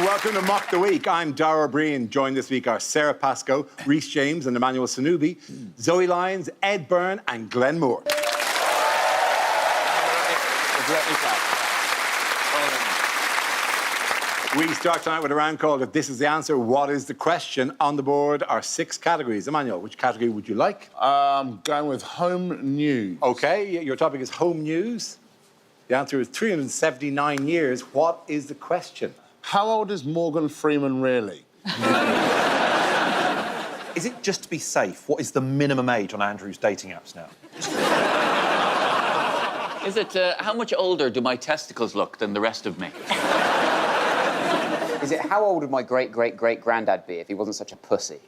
welcome to Mock the Week. I'm Dara Breen. Joined this week are Sarah Pascoe, Rhys James and Emmanuel Sanubi, Zoe Lyons, Ed Byrne and Glenn Moore. We start tonight with a round called If This Is the Answer, What Is the Question? On the board are 6 categories. Emmanuel, which category would you like? Going with home news. OK, your topic is home news. The answer is 379 years. What is the question? How old is Morgan Freeman really? Is it just to be safe? What is the minimum age on Andrew's dating apps now? Is it, how much older do my testicles look than the rest of me? Is it how old would my great-great-great-granddad be if he wasn't such a pussy? Is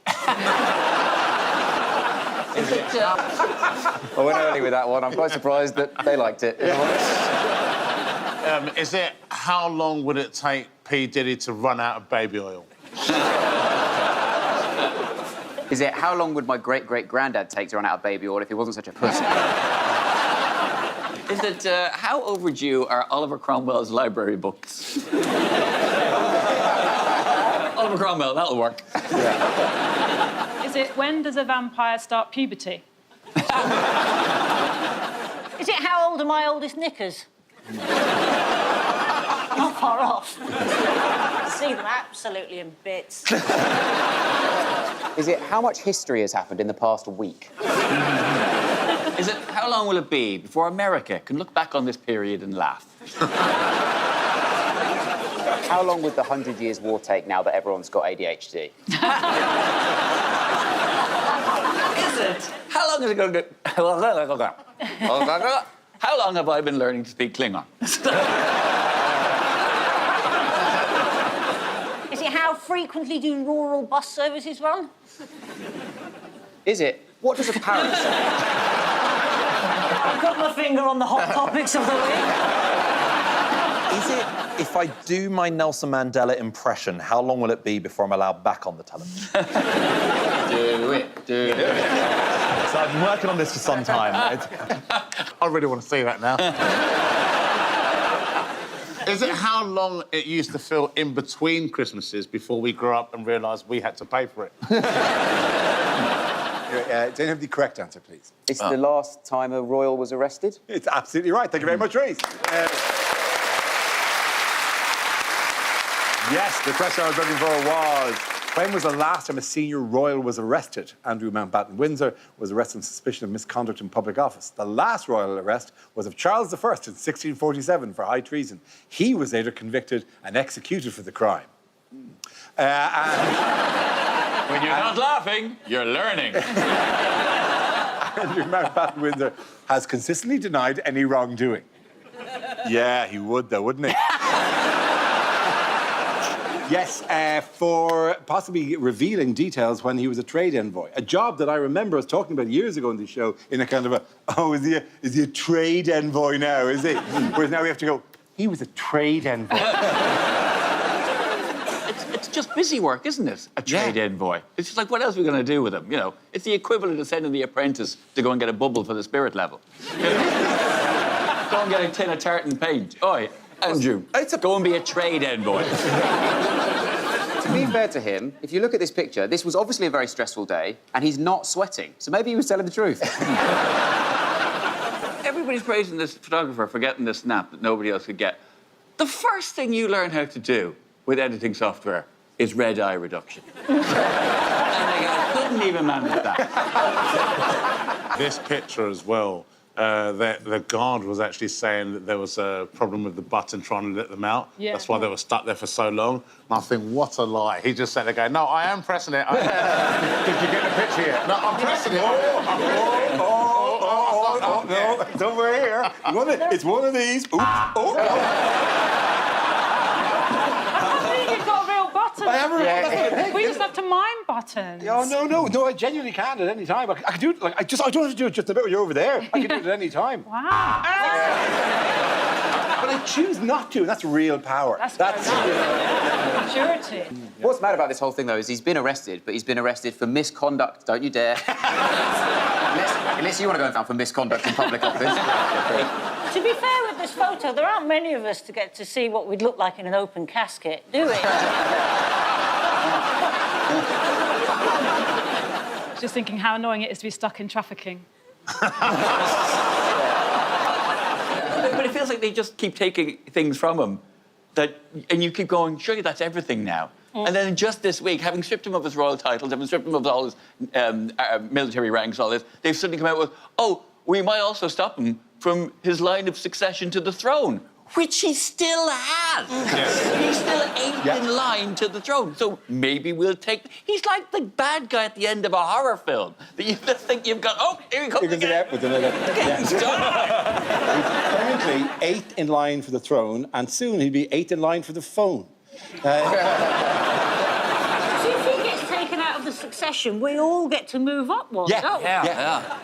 it, I went early with that one. I'm quite surprised that they liked it. Is it how long would it take P. Diddy to run out of baby oil? Is it how long would my great-great-granddad take to run out of baby oil if he wasn't such a pussy? is it, how overdue are Oliver Cromwell's library books? Oliver Cromwell, that'll work. Yeah. Is it when does a vampire start puberty? Is it how old are my oldest knickers? Not far off. See them absolutely in bits. Is it how much history has happened in the past week? Is it how long will it be before America can look back on this period and laugh? How long would the 100 Years' War take now that everyone's got ADHD? Is it? How long is it going to... How long have I been learning to speak Klingon? Is it how frequently do rural bus services run? Is it what does a parrot say? I've got my finger on the hot topics of the week. Is it, if I do my Nelson Mandela impression, how long will it be before I'm allowed back on the television? Do it. So I've been working on this for some time. I really want to see that now. Is it how long it used to feel in between Christmases before we grew up and realised we had to pay for it? Don't you have the correct answer, please? It's the last time a royal was arrested. It's absolutely right. Thank you very much, Rhys. Yes, the question I was looking for was, when was the last time a senior royal was arrested? Andrew Mountbatten Windsor was arrested on suspicion of misconduct in public office. The last royal arrest was of Charles I in 1647 for high treason. He was later convicted and executed for the crime. When you're not laughing, you're learning. Andrew Mountbatten Windsor has consistently denied any wrongdoing. Yeah, he would, though, wouldn't he? Yes, for possibly revealing details when he was a trade envoy. A job that I remember us talking about years ago on the show in a kind of a, oh, is he a trade envoy now, is he? Whereas now we have to go, he was a trade envoy. It's just busy work, isn't it? A trade envoy. It's just like, what else are we going to do with him? You know, it's the equivalent of sending the apprentice to go and get a bubble for the spirit level. You know? Go and get a tin of tartan paint. Oi, Andrew, go and be a trade envoy. To be fair to him, if you look at this picture, this was obviously a very stressful day, and he's not sweating. So maybe he was telling the truth. Everybody's praising this photographer for getting this snap that nobody else could get. The first thing you learn how to do with editing software is red eye reduction. And I couldn't even manage that. This picture as well, the guard was actually saying that there was a problem with the button trying to let them out. Yeah. That's why they were stuck there for so long. And I think, what a lie. He just sat there going, no, I am pressing it. Did you get the picture yet? No, I'm pressing it. No, it's over here. It's one of these. Oops. I think you've got a real button. I have a real button. We just have to mime buttons. Oh, no, I genuinely can at any time. I can do it, like, I don't have to do it just a bit when you're over there. I can do it at any time. Wow. But I choose not to, and that's real power. That's maturity. What's mad about this whole thing, though, is he's been arrested, but he's been arrested for misconduct. Don't you dare. unless you want to go and found for misconduct in public office. To be fair with this photo, there aren't many of us to get to see what we'd look like in an open casket, do we? Just thinking how annoying it is to be stuck in trafficking. But it feels like they just keep taking things from him, and you keep going, surely that's everything now. And then just this week, having stripped him of his royal titles, having stripped him of all his military ranks, all this, they've suddenly come out with, oh, we might also stop him from his line of succession to the throne, which he still has. Yes. He's still eighth in line to the throne. So maybe we'll take... He's like the bad guy at the end of a horror film that you just think you've got, oh, here he comes again. Currently 8th in line for the throne, and soon he'll be 8th in line for the phone. So if he gets taken out of the succession, we all get to move up one, don't we? Yeah.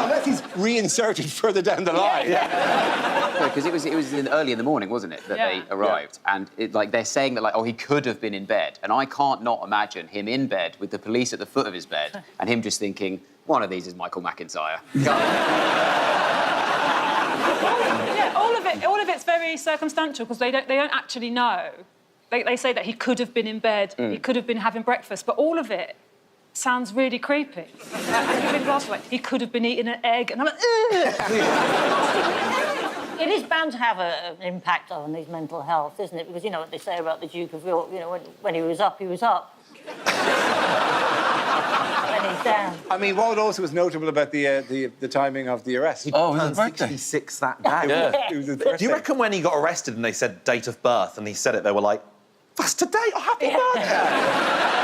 Unless he's reinserted further down the line. Because it was early in the morning, wasn't it, that they arrived? And they're saying that, he could have been in bed. And I can't not imagine him in bed with the police at the foot of his bed and him just thinking, one of these is Michael McIntyre. All of it's very circumstantial because they don't actually know. They say that he could have been in bed, he could have been having breakfast, but all of it sounds really creepy. He could have been eating an egg, and I'm like, ugh! It is bound to have an impact on his mental health, isn't it? Because you know what they say about the Duke of York, when he was up, he was up. When he's down. I mean, what also was notable about the timing of the arrest? Oh, it was his birthday. 66 that day. It was his birthday. Do you reckon when he got arrested and they said date of birth and he said it, they were like, that's today, oh, happy birthday!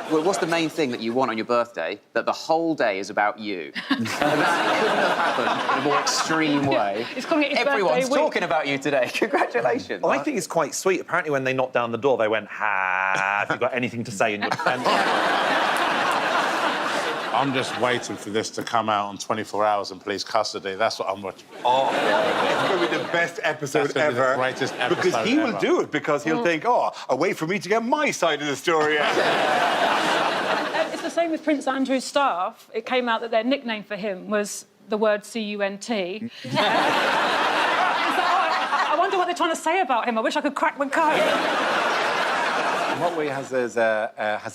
Well, what's the main thing that you want on your birthday? That the whole day is about you. And that couldn't have happened in a more extreme way. It's calling it his Everyone's birthday week. talking about you today. Congratulations. I think it's quite sweet. Apparently, when they knocked down the door, they went, have you got anything to say in your defence? I'm just waiting for this to come out on 24 hours in police custody. That's what I'm watching. Oh, it's going to be the best episode That's gonna be the ever. greatest episode because he will ever. do it, because he'll think, oh, a way for me to get my side of the story out. It's the same with Prince Andrew's staff. It came out that their nickname for him was the word CUNT. I wonder what they're trying to say about him. I wish I could crack the code. In what way has his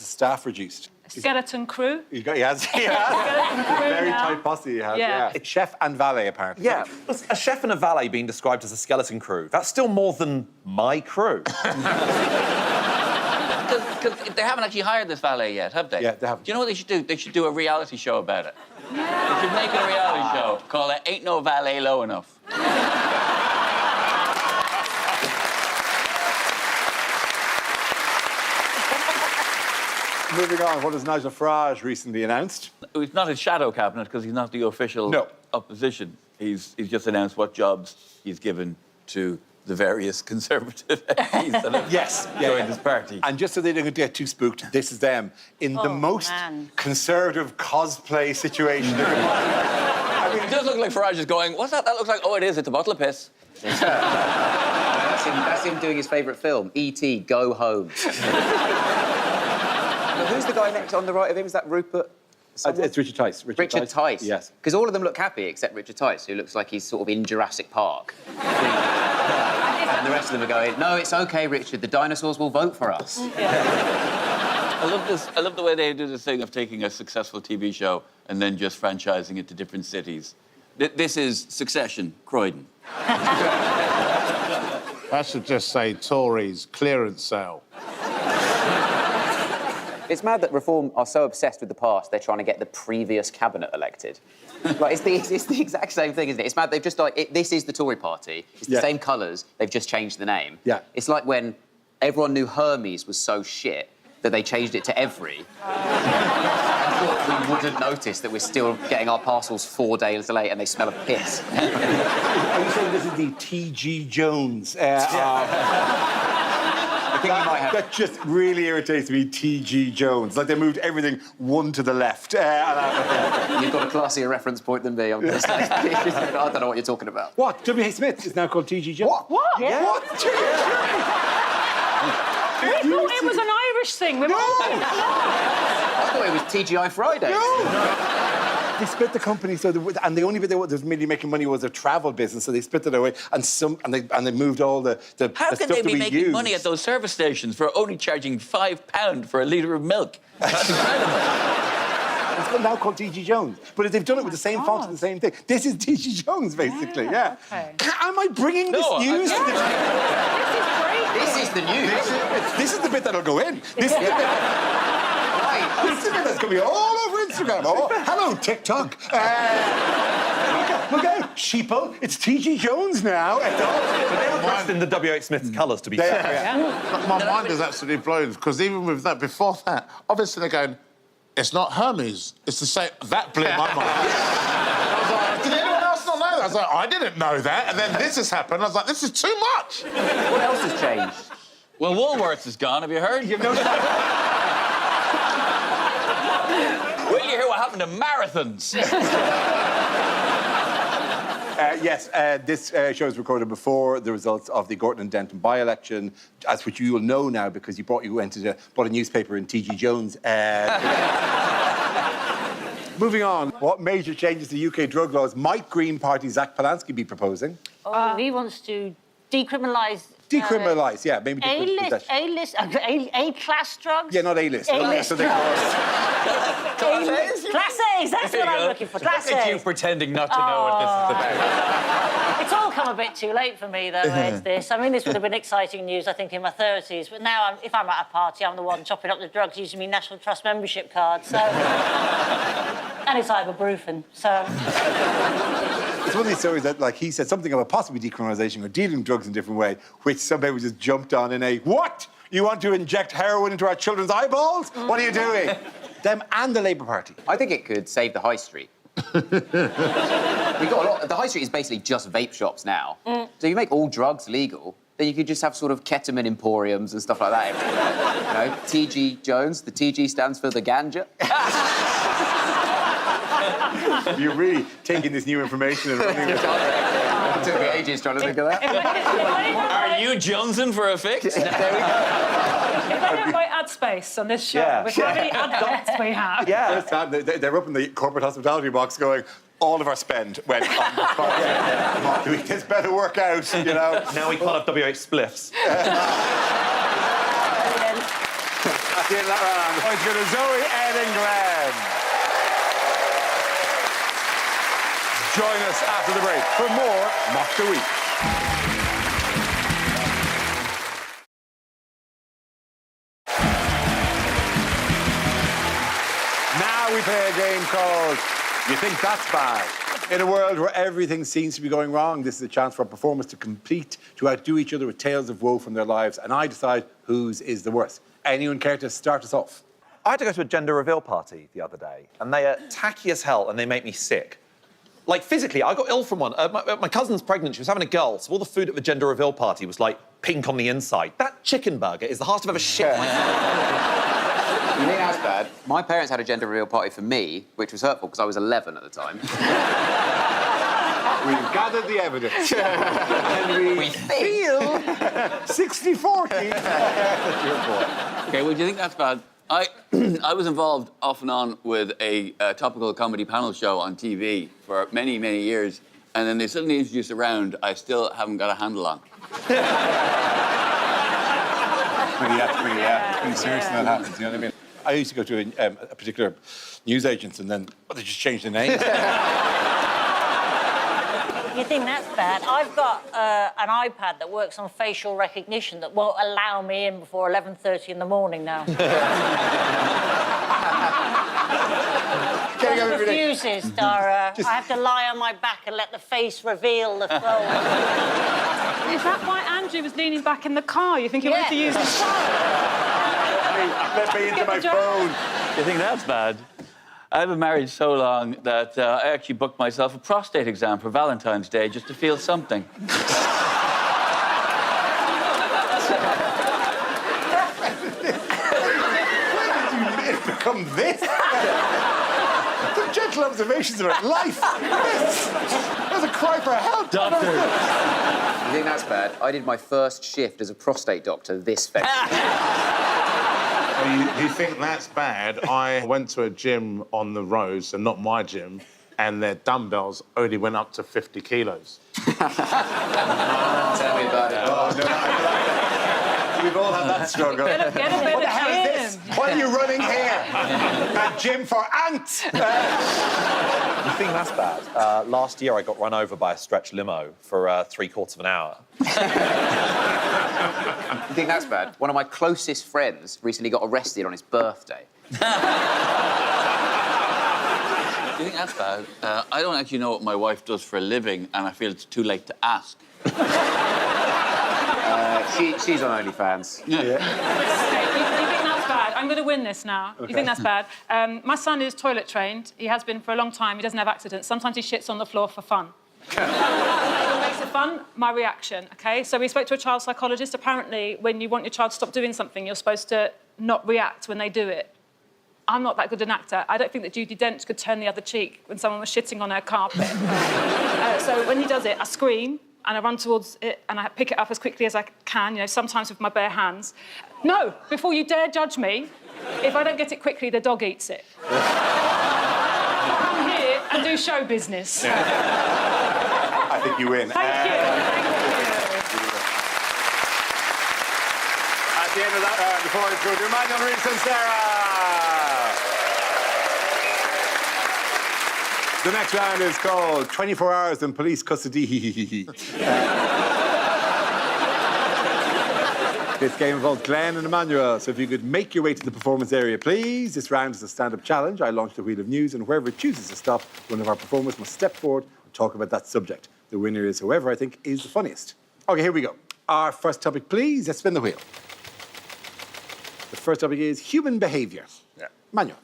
staff reduced? Skeleton crew. He has. Skeleton crew Very now. tight posse he has, Yeah. It's chef and valet, apparently. Yeah, a chef and a valet being described as a skeleton crew, that's still more than my crew. Because they haven't actually hired this valet yet, have they? Yeah, they haven't. Do you know what they should do? They should do a reality show about it. Yeah. They should make it a reality show. Call it Ain't No Valet Low Enough. Moving on, what has Nigel Farage recently announced? It's not his shadow cabinet because he's not the official opposition. He's just announced what jobs he's given to the various Conservative MPs that have joined his party. And just so they don't get too spooked, this is them in the most Conservative cosplay situation. It does look like Farage is going, what's that? That looks like, oh, it is, it's a bottle of piss. That's him doing his favourite film, E.T. Go Home. Who's the guy next on the right of him? Is that Rupert? It's Richard Tice. Richard Tice? Yes. Because all of them look happy except Richard Tice, who looks like he's sort of in Jurassic Park. And the rest of them are going, no, it's OK, Richard, the dinosaurs will vote for us. I love the way they do this thing of taking a successful TV show and then just franchising it to different cities. This is Succession, Croydon. I should just say Tories, clearance sale. It's mad that Reform are so obsessed with the past, they're trying to get the previous cabinet elected. Like, it's the exact same thing, isn't it? It's mad, they've just, this is the Tory party, it's the same colours, they've just changed the name. Yeah. It's like when everyone knew Hermes was so shit that they changed it to Every. I thought we wouldn't notice that we're still getting our parcels 4 days late and they smell of piss. Are you saying this is the T.G. Jones? I think you might have... That just really irritates me, T.G. Jones. Like, they moved everything one to the left. You've got a classier reference point than me, I'm going to say. I don't know what you're talking about. What? W.H. Smith is now called T.G. Jones. What? Yeah. What? We thought it was an Irish thing. No! I thought it was TGI Fridays. No! They split the company, and the only bit that was really making money was their travel business, so they split it away, and they moved all the How the can stuff they that be we making use. money at those service stations for only charging £5 for a litre of milk? That's incredible. It's now called TG Jones, but they've done it with the same font and the same thing. This is TG Jones, basically. Yeah. Okay. Am I bringing this news? This is great. This is the news. This is the bit that'll go in. This is the bit. This is the bit that's going to be all over Instagram. Oh, hello, TikTok. Look out, sheeple. It's TG Jones now. Dressed in the W.H. Smith's colours, to be fair. My mind is absolutely blown, because even with that, before that, obviously they're going, it's not Hermes. It's the same. That blew my mind. I was like, did anyone else not know that? I was like, I didn't know that. And then this has happened. I was like, this is too much. What else has changed? Well, Woolworths is gone. Have you heard? You've no... Will you hear what happened to marathons? Yes, this show was recorded before the results of the Gorton and Denton by-election, as which you will know now because you bought a newspaper in TG Jones. Moving on, what major changes to UK drug laws might Green Party Zach Polansky be proposing? Oh, he wants to decriminalise... Decriminalise, yeah, maybe A-class drugs? Yeah, not A-list. A-list So they call it. Class A's, that's what I'm looking for, Class Look at you A's. pretending not to know what this is about. It's all come a bit too late for me, though, Ed, this. I mean, this would have been exciting news, I think, in my 30s. But now, if I'm at a party, I'm the one chopping up the drugs using my National Trust membership card, so... and it's ibuprofen, so... It's one of these stories that, like, he said something about possibly decriminalisation or dealing with drugs in a different way, which some people just jumped on in a, what? You want to inject heroin into our children's eyeballs? What are you doing? Them and the Labour Party. I think it could save the high street. We got a lot. The high street is basically just vape shops now. So you make all drugs legal, then you could just have sort of ketamine emporiums and stuff like that everywhere. You know, TG Jones. The TG stands for the ganja. You're really taking this new information and running with it. It took me ages trying to think of that. Are you Johnson for a fix? If they don't buy ad space on this show, with how many ad dots we have. First time, they're up in the corporate hospitality box going, all of our spend went on this podcast. This better work out, you know. Now we can't have W.H. spliffs. At the end of that round, points go to Zoe, Ed and Glenn. Join us after the break for more Mock the Week. Now we play a game called You Think That's Bad. In a world where everything seems to be going wrong, this is a chance for our performers to outdo each other with tales of woe from their lives, and I decide whose is the worst. Anyone care to start us off? I had to go to a gender reveal party the other day, and they are tacky as hell, and they make me sick. Like, physically, I got ill from one. My cousin's pregnant. She was having a girl, so all the food at the gender reveal party was, like, pink on the inside. That chicken burger is the hardest I've ever shit myself. You think that's bad? My parents had a gender reveal party for me, which was hurtful because I was 11 at the time. We've gathered the evidence. And we feel 60-40. OK, well, do you think that's bad? I was involved off and on with a topical comedy panel show on TV for many, many years, and then they suddenly introduced a round I still haven't got a handle on. Pretty serious when that happens, you know what I mean? I used to go to a particular newsagent and then they just changed the name. You think that's bad? I've got an iPad that works on facial recognition that won't allow me in before 11:30 in the morning now. It refuses, Dara. I have to lie on my back and let the face reveal the phone. Is that why Andrew was leaning back in the car? You think he wanted to use his phone? Let me into my phone. You think that's bad? I've been married so long that I actually booked myself a prostate exam for Valentine's Day just to feel something. When did you become this? Some gentle observations about life. There's a cry for help. Doctor. You think that's bad? I did my first shift as a prostate doctor this February. Oh, you think that's bad? I went to a gym on the road, so not my gym, and their dumbbells only went up to 50 kilos. Tell me about it. Oh, no, we've all had that struggle. Get a better What the hell is this? What are you running here? A gym for ants! You think that's bad? Last year I got run over by a stretch limo for 3/4 of an hour. You think that's bad? One of my closest friends recently got arrested on his birthday. Do you think that's bad? I don't actually know what my wife does for a living, and I feel it's too late to ask. She's on OnlyFans. Okay, you think that's bad? I'm going to win this now. Okay. You think that's bad? My son is toilet trained. He has been for a long time. He doesn't have accidents. Sometimes he shits on the floor for fun. What makes it fun? My reaction, OK? So we spoke to a child psychologist. Apparently, when you want your child to stop doing something, you're supposed to not react when they do it. I'm not that good an actor. I don't think that Judi Dench could turn the other cheek when someone was shitting on her carpet. So when he does it, I scream, and I run towards it and I pick it up as quickly as I can, sometimes with my bare hands. No, before you dare judge me, if I don't get it quickly, the dog eats it. Come here and do show business. I think you win. Thank you. At the end of that round, before it's go to Emmanuel, Rhys and Sarah. The next round is called 24 Hours in Police Custody. This game involves Glenn and Emmanuel, so if you could make your way to the performance area, please. This round is a stand-up challenge. I launch the Wheel of News, and wherever it chooses to stop, one of our performers must step forward and talk about that subject. The winner is whoever I think is the funniest. OK, here we go. Our first topic, please. Let's spin the wheel. The first topic is human behaviour. Yeah. Emmanuel.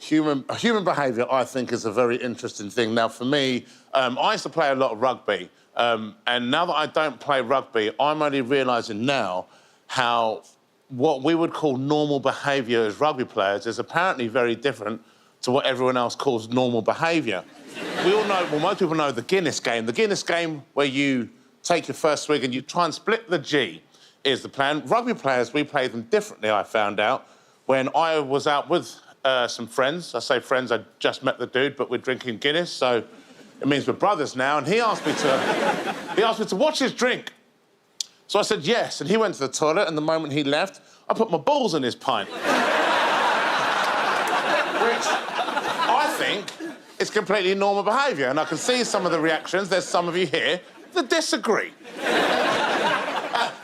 Human behaviour, I think, is a very interesting thing. Now, for me, I used to play a lot of rugby, and now that I don't play rugby, I'm only realising now how what we would call normal behaviour as rugby players is apparently very different to what everyone else calls normal behaviour. We all know, well, most people know the Guinness game. The Guinness game, where you take your first swig and you try and split the G, is the plan. Rugby players, we play them differently, I found out, when I was out with some friends. I say friends, I just met the dude, but we're drinking Guinness, so it means we're brothers now, and he asked me to watch his drink. So I said yes, and he went to the toilet, and the moment he left, I put my balls in his pint. Which I think is completely normal behaviour, and I can see some of the reactions. There's some of you here that disagree.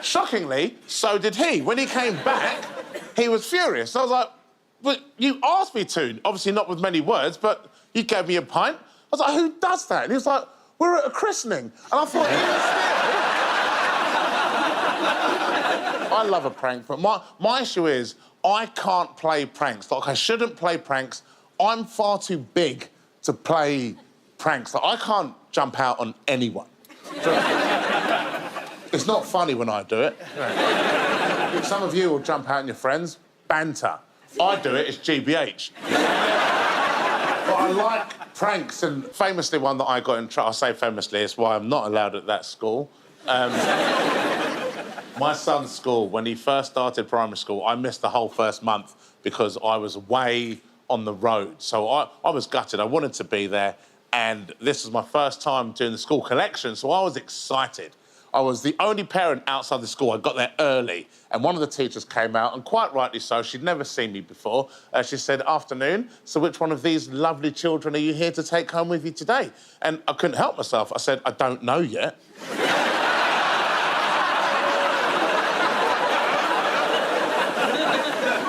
Shockingly, so did he. When he came back, he was furious. I was like, but you asked me to, obviously not with many words, but you gave me a pint. I was like, who does that? And he was like, we're at a christening. And I thought, I love a prank, but my issue is I can't play pranks. Like, I shouldn't play pranks. I'm far too big to play pranks. Like, I can't jump out on anyone. It's not funny when I do it. Some of you will jump out on your friends. Banter. I do it, it's GBH. But I like pranks, and famously one that I got in trouble, I say famously, it's why I'm not allowed at that school. My son's school, when he first started primary school, I missed the whole first month because I was away on the road. So I was gutted, I wanted to be there, and this was my first time doing the school collection, so I was excited. I was the only parent outside the school. I got there early, and one of the teachers came out, and quite rightly so, she'd never seen me before. She said, afternoon, so which one of these lovely children are you here to take home with you today? And I couldn't help myself. I said, I don't know yet.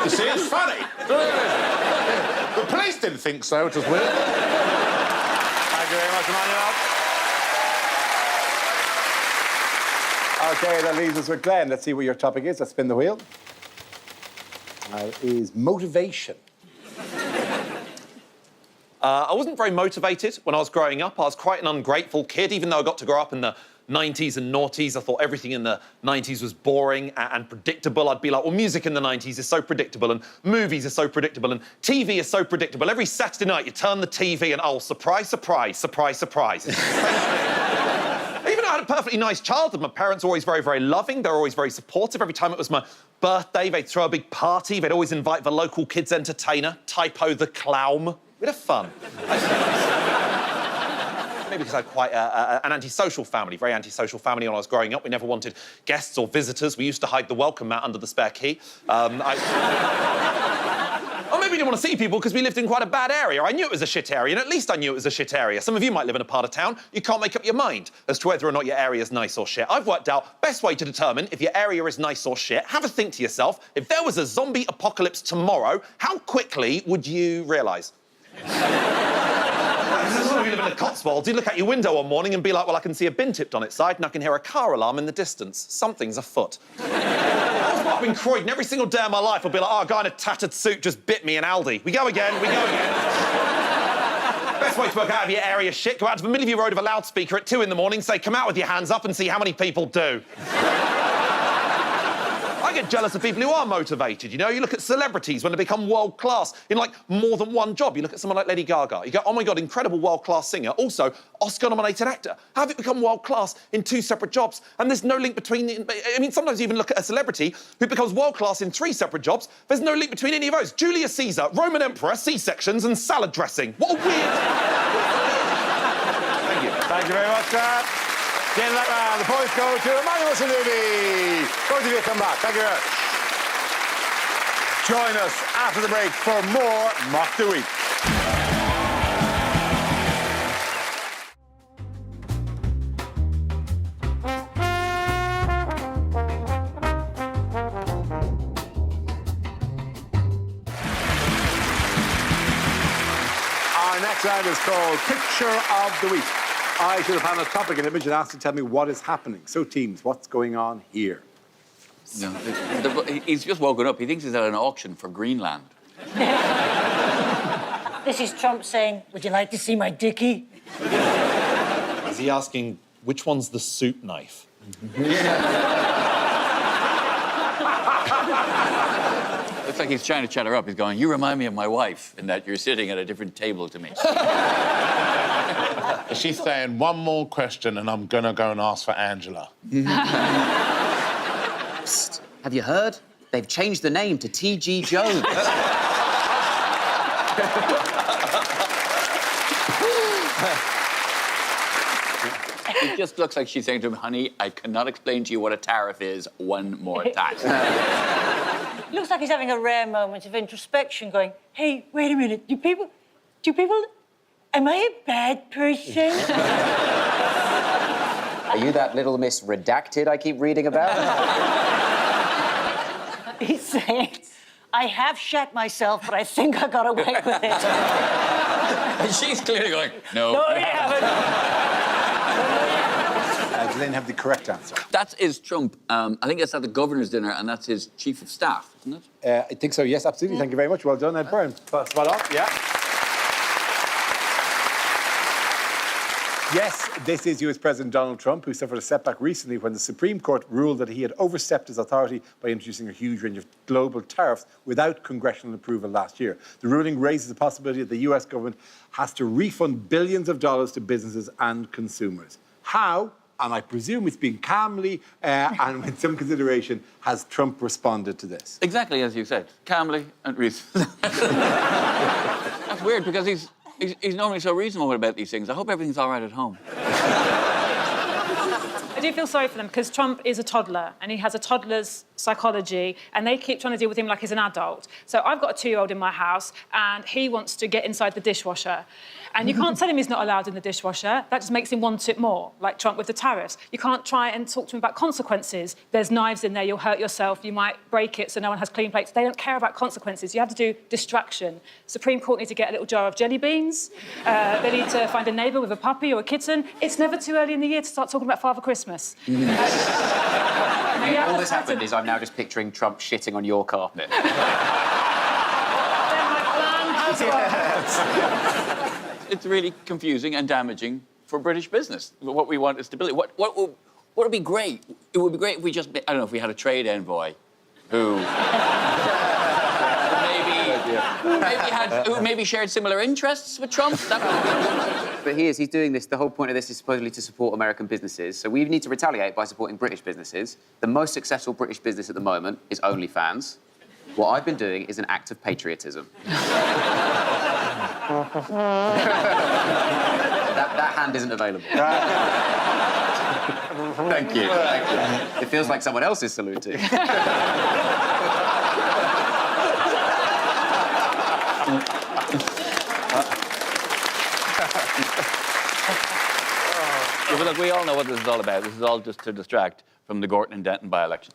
You see, it's funny. The police didn't think so, which was weird. Thank you very much, Emmanuel. OK, that leaves us with Glenn. Let's see what your topic is. Let's spin the wheel. Is motivation. I wasn't very motivated when I was growing up. I was quite an ungrateful kid, even though I got to grow up in the 90s and noughties. I thought everything in the 90s was boring and predictable. I'd be like, well, music in the 90s is so predictable, and movies are so predictable, and TV is so predictable. Every Saturday night, you turn the TV and, oh, surprise, surprise, surprise, surprise. Even though I had a a perfectly nice childhood. My parents were always very, very loving. They were always very supportive. Every time it was my birthday, they'd throw a big party. They'd always invite the local kids entertainer, Typo the Clown. We'd have fun. Maybe because I had quite an antisocial family, very antisocial family when I was growing up. We never wanted guests or visitors. We used to hide the welcome mat under the spare key. Or maybe we didn't want to see people because we lived in quite a bad area. I knew it was a shit area, and at least I knew it was a shit area. Some of you might live in a part of town you can't make up your mind as to whether or not your area is nice or shit. I've worked out best way to determine if your area is nice or shit. Have a think to yourself. If there was a zombie apocalypse tomorrow, how quickly would you realise? Some of you live in the Cotswolds, you look out your window one morning and be like, well, I can see a bin tipped on its side and I can hear a car alarm in the distance. Something's afoot. I've been Croydon every single day of my life. I'll be like, oh, a guy in a tattered suit just bit me in Aldi. We go again, we go again. Best way to work out if your area shit, go out to the middle of your road with a loudspeaker at 2 in the morning, say, come out with your hands up and see how many people do. I get jealous of people who are motivated, you know? You look at celebrities when they become world-class in, like, more than one job. You look at someone like Lady Gaga. You go, oh, my God, incredible world-class singer. Also, Oscar-nominated actor. How have it become world-class in 2 separate jobs? And there's no link between... I mean, sometimes you even look at a celebrity who becomes world-class in 3 separate jobs. There's no link between any of those. Julius Caesar, Roman Emperor, C-sections and salad dressing. What a weird... Thank you. Thank you very much, sir. The end of that round, the points go to Emmanuel Saludi. Both of you come back. Thank you very much. Join us after the break for more Mock the Week. Our next round is called Picture of the Week. I should have had a topic and image and asked to tell me what is happening. So, teams, what's going on here? No, he's just woken up. He thinks he's at an auction for Greenland. This is Trump saying, would you like to see my dickie? Is he asking, which one's the soup knife? Looks like he's trying to chat her up. He's going, you remind me of my wife in that you're sitting at a different table to me. She's saying, one more question and I'm gonna go and ask for Angela. Psst. Have you heard? They've changed the name to T.G. Jones. It just looks like she's saying to him, honey, I cannot explain to you what a tariff is one more time. Looks like he's having a rare moment of introspection, going, hey, wait a minute, do people, am I a bad person? Are you that little Miss Redacted I keep reading about? He's saying, I have shat myself, but I think I got away with it. And she's clearly going, no. No, you haven't. Does anyone have the correct answer? That is Trump. I think that's at the governor's dinner, and that's his chief of staff, isn't it? I think so, yes, absolutely. Thank you very much. Well done, Ed Byrne. Spot on, yeah. Yes, this is US President Donald Trump, who suffered a setback recently when the Supreme Court ruled that he had overstepped his authority by introducing a huge range of global tariffs without congressional approval last year. The ruling raises the possibility that the US government has to refund billions of dollars to businesses and consumers. How, and I presume it's been calmly and with some consideration, has Trump responded to this? Exactly as you said, calmly and Rhys. That's weird, because he's normally so reasonable about these things. I hope everything's all right at home. I do feel sorry for them because Trump is a toddler and he has a toddler's psychology and they keep trying to deal with him like he's an adult. So I've got a 2-year-old in my house and he wants to get inside the dishwasher. And you can't tell him he's not allowed in the dishwasher. That just makes him want it more, like Trump with the tariffs. You can't try and talk to him about consequences. There's knives in there, you'll hurt yourself, you might break it so no one has clean plates. They don't care about consequences. You have to do distraction. Supreme Court need to get a little jar of jelly beans. They need to find a neighbour with a puppy or a kitten. It's never too early in the year to start talking about Father Christmas. All that's happened is I'm now just picturing Trump shitting on your carpet. It's really confusing and damaging for British business. What we want is stability. What would be great? It would be great if we just, I don't know, if we had a trade envoy who maybe who maybe shared similar interests with Trump. But he's doing this, the whole point of this is supposedly to support American businesses. So we need to retaliate by supporting British businesses. The most successful British business at the moment is OnlyFans. What I've been doing is an act of patriotism. that hand isn't available. Thank you. Thank you. It feels like someone else is saluting. Yeah, but look, we all know what this is all about. This is all just to distract from the Gorton and Denton by-election.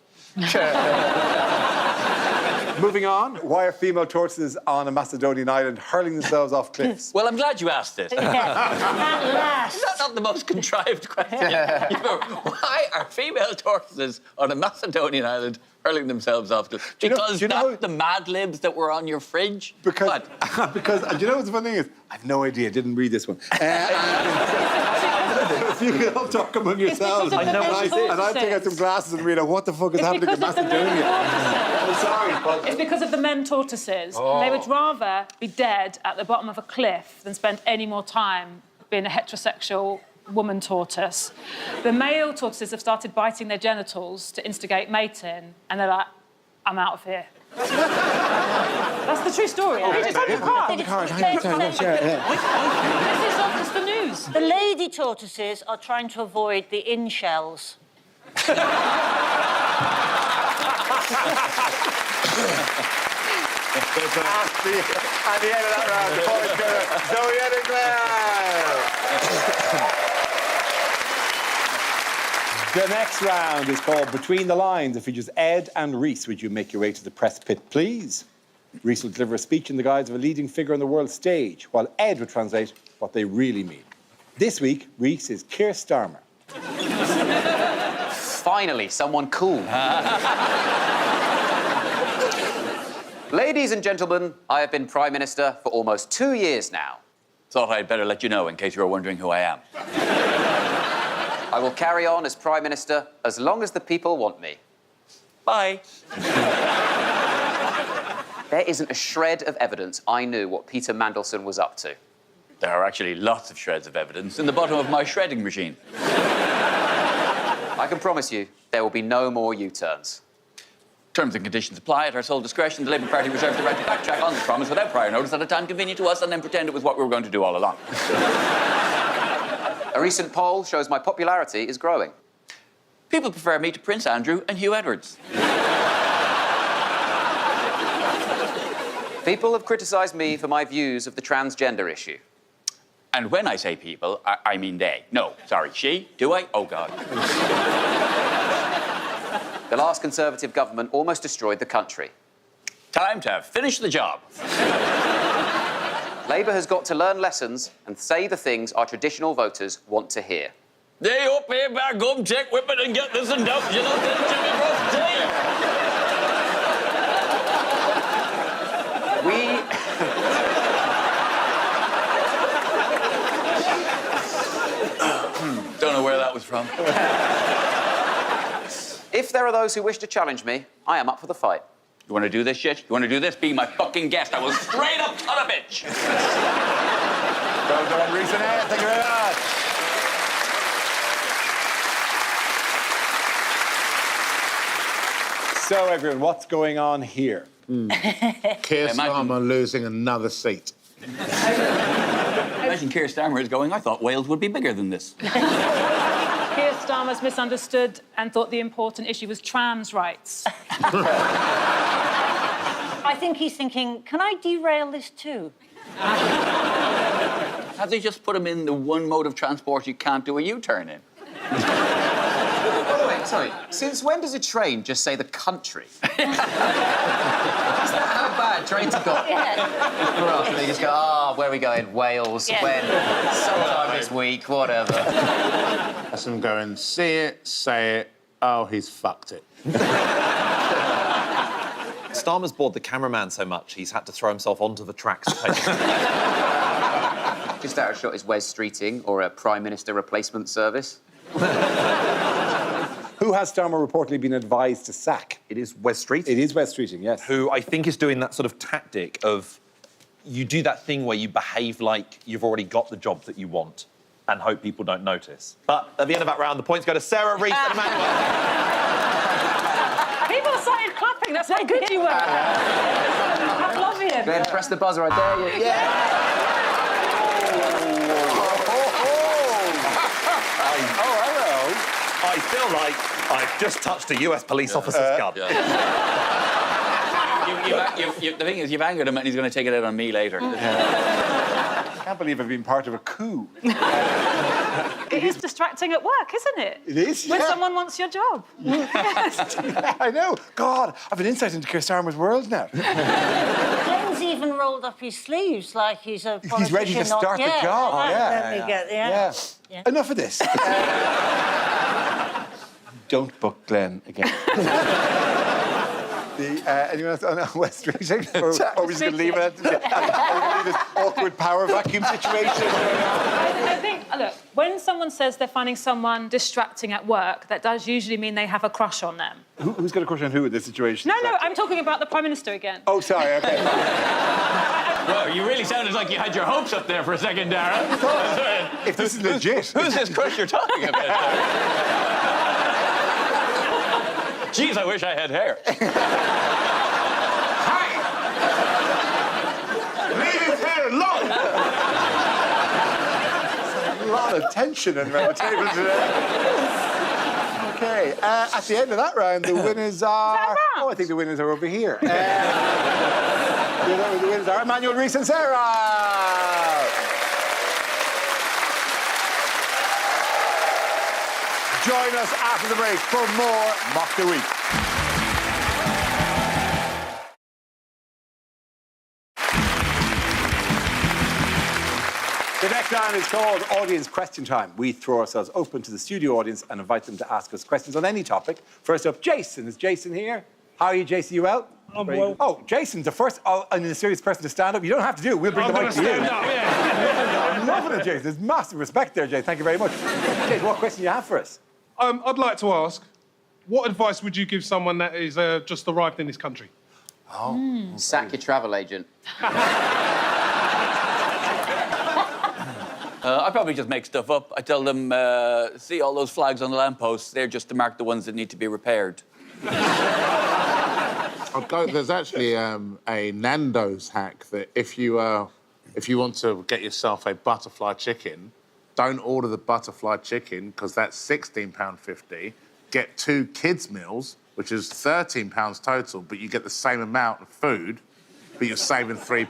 Moving on, why are female tortoises on a Macedonian island hurling themselves off cliffs? Well, I'm glad you asked this. At last. Is that not the most contrived question? You know, why are female tortoises on a Macedonian island hurling themselves off cliffs? Because do you know that's the Mad Libs that were on your fridge? Because, because do you know what the funny thing is? I have no idea. Didn't read this one. If you can all talk among yourselves, I know what and I'll take out some glasses and read out what the fuck is happening in Macedonia. I'm sorry, but It's because of the men tortoises. They would rather be dead at the bottom of a cliff than spend any more time being a heterosexual woman tortoise. The male tortoises have started biting their genitals to instigate mating, and they're like, I'm out of here. That's the true story. It's on the card. This This is not just the news. The lady tortoises are trying to avoid the in-shells. at the end of that round, the point goes to Zoe Edingley. The next round is called Between the Lines. It features Ed and Rhys. Would you make your way to the press pit, please? Rhys will deliver a speech in the guise of a leading figure on the world stage, while Ed will translate what they really mean. This week, Rhys is Keir Starmer. Finally, someone cool. Ladies and gentlemen, I have been Prime Minister for almost 2 years now. Thought I'd better let you know in case you were wondering who I am. I will carry on as Prime Minister as long as the people want me. Bye. There isn't a shred of evidence I knew what Peter Mandelson was up to. There are actually lots of shreds of evidence in the bottom of my shredding machine. I can promise you there will be no more U-turns. Terms and conditions apply at our sole discretion. The Labour Party reserves the right to backtrack on this promise without prior notice at a time convenient to us and then pretend it was what we were going to do all along. A recent poll shows my popularity is growing. People prefer me to Prince Andrew and Hugh Edwards. People have criticised me for my views of the transgender issue. And when I say people, I mean they. No, sorry, she. Do I? Oh, God. The last Conservative government almost destroyed the country. Time to finish the job. Labour has got to learn lessons and say the things our traditional voters want to hear. They up here back home, check whipping and get this and that. You know, Jimmy Ross Day. Don't know where that was from. If there are those who wish to challenge me, I am up for the fight. You want to do this shit? You want to do this? Be my fucking guest. I will straight up cut a bitch. Well done, Rhys and Ed. Thank you very much. So, everyone, what's going on here? Keir Starmer losing another seat. Imagine Keir Starmer is going, I thought Wales would be bigger than this. Keir Starmer's misunderstood and thought the important issue was trans rights. I think he's thinking, can I derail this too? Have they just put him in the one mode of transport you can't do a U-turn in? By the way, sorry, since when does a train just say the country? Is that how bad trains have got? Yeah. For us, they just go, where are we going? Wales, Yeah. when? Sometime this week, whatever. That's him going, see it, say it, oh, he's fucked it. Starmer's bored the cameraman so much, he's had to throw himself onto the tracks to take Just out of shot is Wes Streeting or a Prime Minister replacement service. Who has Starmer reportedly been advised to sack? It is Wes Streeting. It is Wes Streeting, yes. Who I think is doing that sort of tactic of you do that thing where you behave like you've already got the job that you want and hope people don't notice. But at the end of that round, the points go to Sarah, Rhys and Emmanuel. People started clapping. That's how good you were. I'm loving it. Glenn, press the buzzer right there. Yeah. I feel like I've just touched a US police officer's gun. The thing is, you've angered him and he's going to take it out on me later. I can't believe I've been part of a coup. It is distracting at work, isn't it? It is, When yeah. someone wants your job. I know. God, I've an insight into Keir Starmer's world now. Glenn's even rolled up his sleeves like he's a politician. He's ready to start the job. Yeah. Enough of this. Don't book Glenn again. Anyone else on West Streeting? Or are we just going to leave it at this awkward power vacuum situation? I think, look, when someone says they're finding someone distracting at work, that does usually mean they have a crush on them. Who's got a crush on who in this situation? No, I'm talking about the Prime Minister again. Oh, sorry, OK. Well, you really sounded like you had your hopes up there for a second, Dara. If this is legit. Who's this crush you're talking about? Jeez, I wish I had hair. Leave his hair alone! A lot of tension around the table today. OK, at the end of that round, the winners are... Oh, I think the winners are over here. The winners are Emmanuel, Rhys and Sarah. Join us after the break for more Mock the Week. The next round is called Audience Question Time. We throw ourselves open to the studio audience and invite them to ask us questions on any topic. First up, Jason. Is Jason here? How are you, Jason? You well? I'm well. Oh, Jason's the first and the serious person to stand up. You don't have to do it. We'll bring the mic to you. Stand up, yeah. I'm loving it, Jason. There's massive respect there, Jason. Thank you very much. Jason, what question do you have for us? I'd like to ask, what advice would you give someone that is just arrived in this country? Sack your travel agent. I probably just make stuff up. I tell them, see all those flags on the lampposts? They're just to mark the ones that need to be repaired. There's actually a Nando's hack that if you want to get yourself a butterfly chicken, don't order the butterfly chicken because that's £16.50. Get 2 kids' meals, which is £13 total, but you get the same amount of food, but you're saving £3.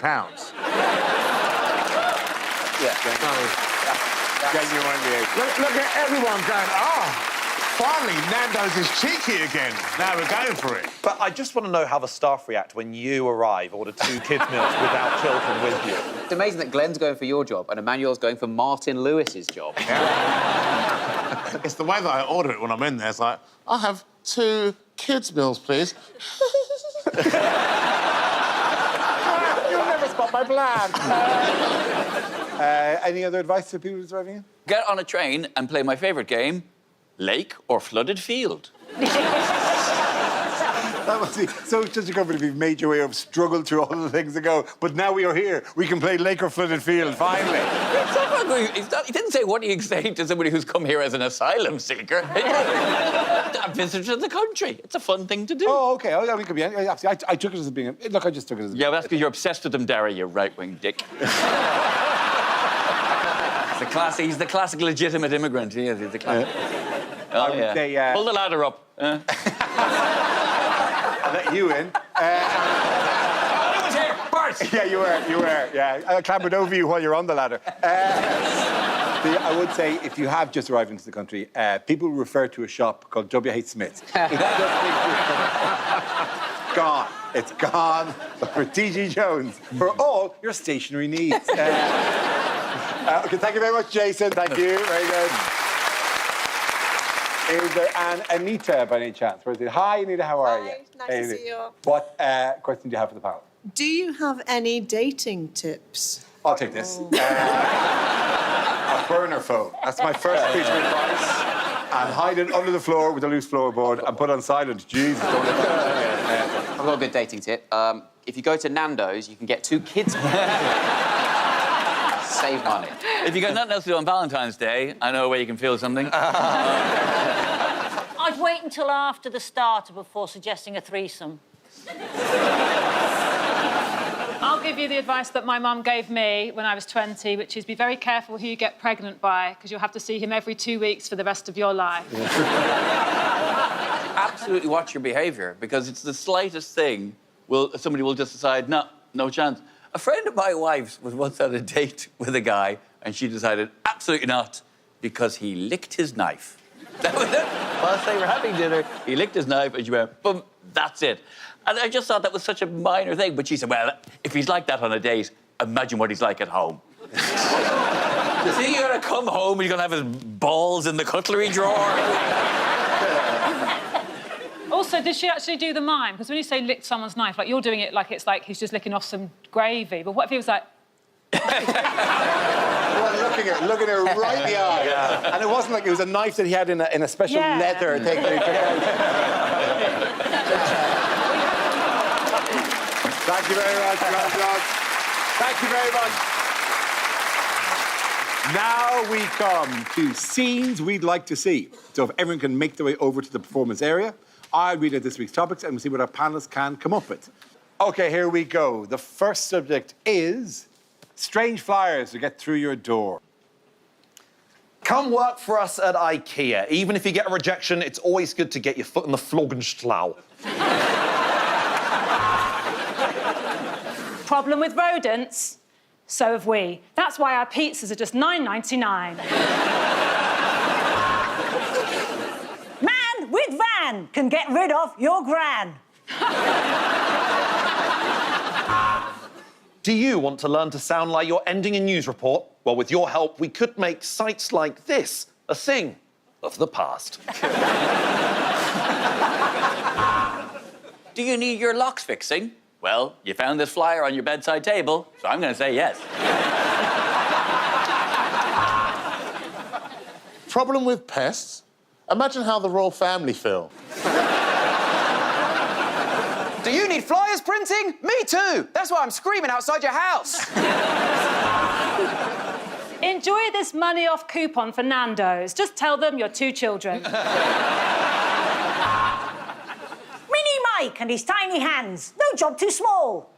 Genuinely. Look at everyone going, finally, Nando's is cheeky again. Now we're going for it. But I just want to know how the staff react when you arrive, order 2 kids' meals without children with you. It's amazing that Glenn's going for your job and Emmanuel's going for Martin Lewis's job. It's the way that I order it when I'm in there. It's like, I'll have 2 kids' meals, please. You'll never spot my plan. Any other advice to people who's arriving in? Get on a train and play my favourite game, lake or flooded field. That must be so such a company. We've made your way up, struggled through all the things to go, but now we are here. We can play lake or flooded field, finally. He didn't say what do you say to somebody who's come here as an asylum seeker. A visitor to the country. It's a fun thing to do. Oh, OK. I mean, it could be. I took it as being. Look, I just took it as. Yeah, well, that's because you're obsessed with them, Dara, you right-wing dick. He's the classic legitimate immigrant. He is. He's the classic. Oh, yeah. Say, pull the ladder up. I'll let you in. I was here first. Yeah, you were. Yeah, I clambered over you while you're on the ladder. I would say, if you have just arrived into the country, people refer to a shop called W.H. Smith's. Gone. It's gone for T.G. Jones for all your stationery needs. OK, thank you very much, Jason. Thank you. Very good. Is there an Anita by any chance? Where is it? Hi, Anita. How are you? Nice to see you. What question do you have for the panel? Do you have any dating tips? I'll take this. A burner phone. That's my first piece of advice. And hide it under the floor with a loose floorboard and put on silent. Jesus, don't let that. I've got a good dating tip. If you go to Nando's, you can get 2 kids. Save money. If you got nothing else to do on Valentine's Day, I know where you can feel something. I'd wait until after the starter before suggesting a threesome. I'll give you the advice that my mum gave me when I was 20, which is be very careful who you get pregnant by, because you'll have to see him every 2 weeks for the rest of your life. Absolutely watch your behaviour, because it's the slightest thing somebody will just decide, no chance. A friend of my wife's was once on a date with a guy, and she decided absolutely not, because he licked his knife. That was it. Whilst they were having dinner, he licked his knife, and she went, boom, that's it. And I just thought that was such a minor thing. But she said, well, if he's like that on a date, imagine what he's like at home. Is he going to come home and he's going to have his balls in the cutlery drawer? Also, did she actually do the mime? Because when you say licked someone's knife, like, you're doing it like it's like he's just licking off some gravy. But what if he was like... Well, looking her right in the eye. Yeah. And it wasn't like it was a knife that he had in a special leather thing that he took out. Thank you very much, Rob. Thank you very much. Now we come to scenes we'd like to see. So if everyone can make their way over to the performance area, I'll read out this week's topics and we'll see what our panelists can come up with. OK, here we go. The first subject is strange flyers to get through your door. Come work for us at IKEA. Even if you get a rejection, it's always good to get your foot in the Floggenstlau. Problem with rodents? So have we. That's why our pizzas are just $9.99. Man with van can get rid of your gran. Do you want to learn to sound like you're ending a news report? Well, with your help, we could make sites like this a thing of the past. Do you need your locks fixing? Well, you found this flyer on your bedside table, so I'm going to say yes. Problem with pests? Imagine how the royal family feel. Do you need flyers printing? Me too. That's why I'm screaming outside your house. Enjoy this money off coupon for Nando's. Just tell them your 2 children. Mini Mike and his tiny hands. No job too small.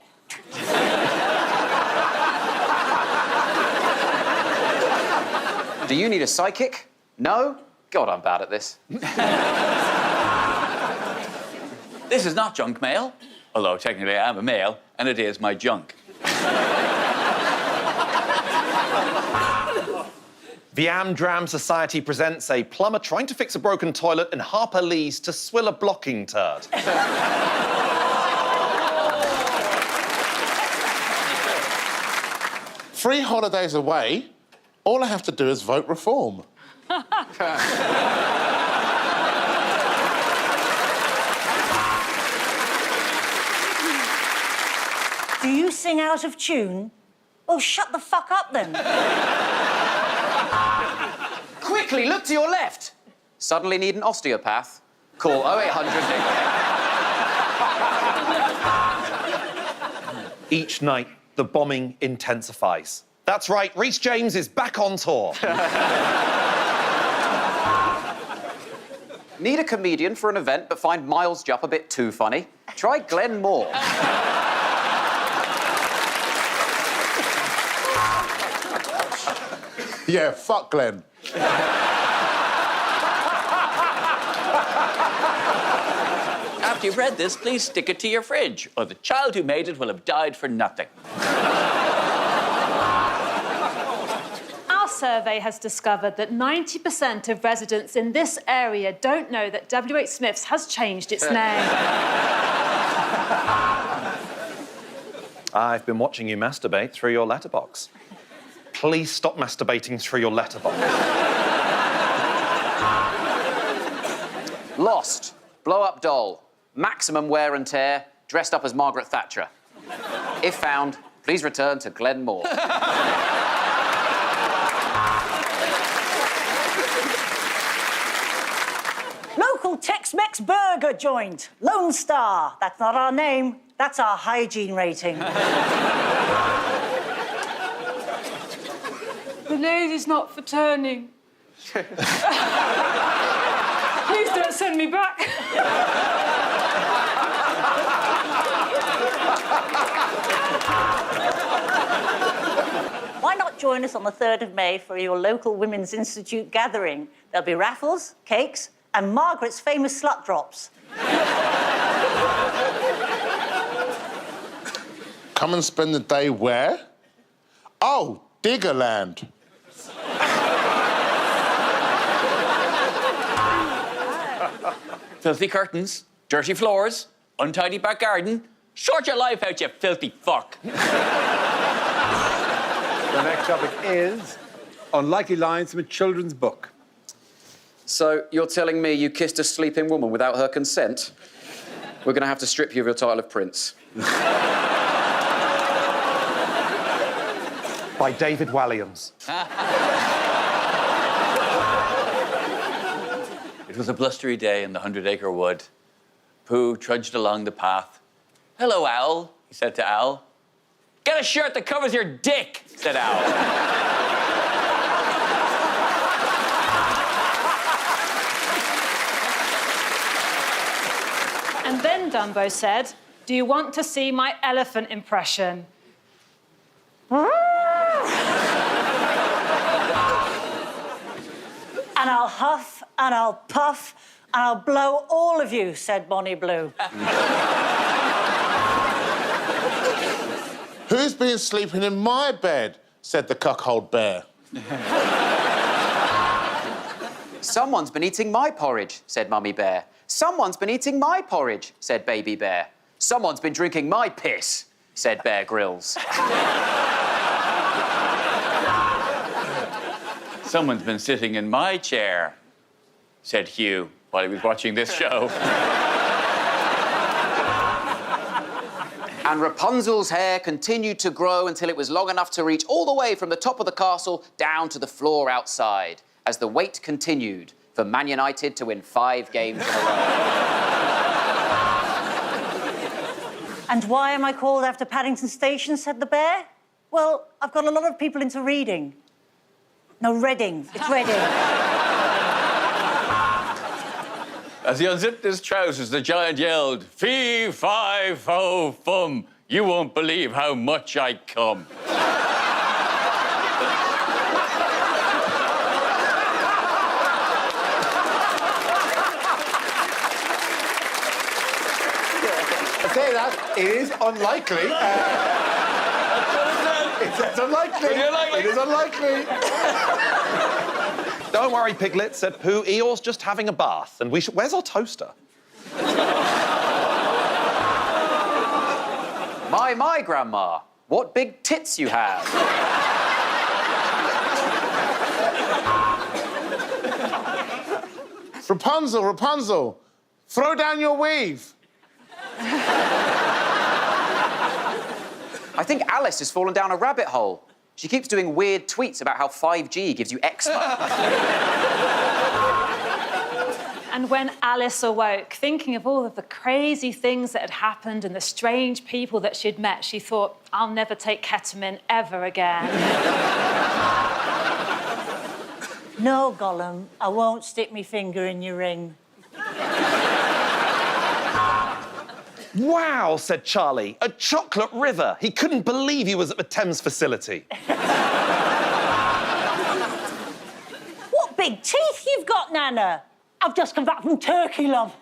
Do you need a psychic? No? God, I'm bad at this. This is not junk mail, although technically I am a male, and it is my junk. The Amdram Society presents a plumber trying to fix a broken toilet in Harper Lee's to swill a blocking turd. 3 holidays away, all I have to do is vote reform. Do you sing out of tune? Well, shut the fuck up then. Quickly, look to your left. Suddenly need an osteopath? Call 0800... Each night, the bombing intensifies. That's right, Rhys James is back on tour. Need a comedian for an event but find Miles Jupp a bit too funny? Try Glenn Moore. Yeah, fuck Glenn. After you've read this, please stick it to your fridge, or the child who made it will have died for nothing. Our survey has discovered that 90% of residents in this area don't know that WH Smith's has changed its name. I've been watching you masturbate through your letterbox. Please stop masturbating through your letterbox. Lost. Blow-up doll. Maximum wear and tear. Dressed up as Margaret Thatcher. If found, please return to Glenn Moore. Local Tex-Mex burger joint. Lone Star. That's not our name. That's our hygiene rating. The lady's not for turning. Please don't send me back. Why not join us on the 3rd of May for your local Women's Institute gathering? There'll be raffles, cakes, and Margaret's famous slut drops. Come and spend the day where? Oh, Diggerland. Filthy curtains, dirty floors, untidy back garden. Sort your life out, you filthy fuck. The next topic is unlikely lines from a children's book. So you're telling me you kissed a sleeping woman without her consent? We're going to have to strip you of your title of prince. By David Walliams. It was a blustery day in the 100-acre wood. Pooh trudged along the path. "Hello, Owl," he said to Owl. "Get a shirt that covers your dick," said Owl. And then Dumbo said, "Do you want to see my elephant impression?" And I'll huff, and I'll puff, and I'll blow all of you, said Bonnie Blue. Who's been sleeping in my bed? Said the cuckold bear. Someone's been eating my porridge, said Mummy Bear. Someone's been eating my porridge, said Baby Bear. Someone's been drinking my piss, said Bear Grylls. "Someone's been sitting in my chair," said Hugh while he was watching this show. And Rapunzel's hair continued to grow until it was long enough to reach all the way from the top of the castle down to the floor outside, as the wait continued for Man United to win 5 games in a row. And why am I called after Paddington Station, said the bear? Well, I've got a lot of people into reading. No, Reading. It's Reading. As he unzipped his trousers, the giant yelled, "Fee, fi, fo, fum. You won't believe how much I come." I say that, it is unlikely. It's unlikely. It is unlikely. Don't worry, Piglet, said Pooh. Eeyore's just having a bath, and where's our toaster? My, Grandma, what big tits you have. Rapunzel, Rapunzel, throw down your weave. I think Alice has fallen down a rabbit hole. She keeps doing weird tweets about how 5G gives you eczema. And when Alice awoke, thinking of all of the crazy things that had happened and the strange people that she'd met, she thought, I'll never take ketamine ever again. No, Gollum, I won't stick me finger in your ring. Wow, said Charlie. A chocolate river. He couldn't believe he was at the Thames facility. What big teeth you've got, Nana. I've just come back from Turkey, love.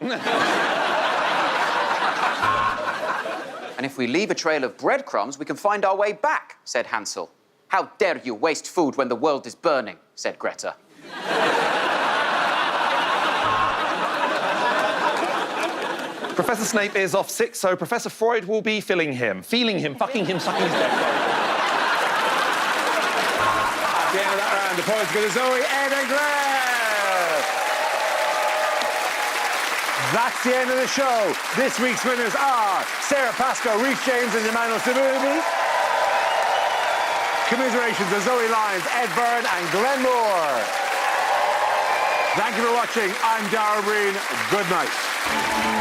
And if we leave a trail of breadcrumbs, we can find our way back, said Hansel. How dare you waste food when the world is burning, said Greta. Professor Snape is off sick, so Professor Freud will be feeling him, fucking him, sucking his dick. At the end of that round, the points go to Zoe, Ed and Glenn. That's the end of the show. This week's winners are Sarah Pascoe, Rhys James and Emmanuel Sabubi. Commiserations to Zoe Lyons, Ed Byrne and Glenn Moore. Thank you for watching. I'm Darrell Breen. Good night.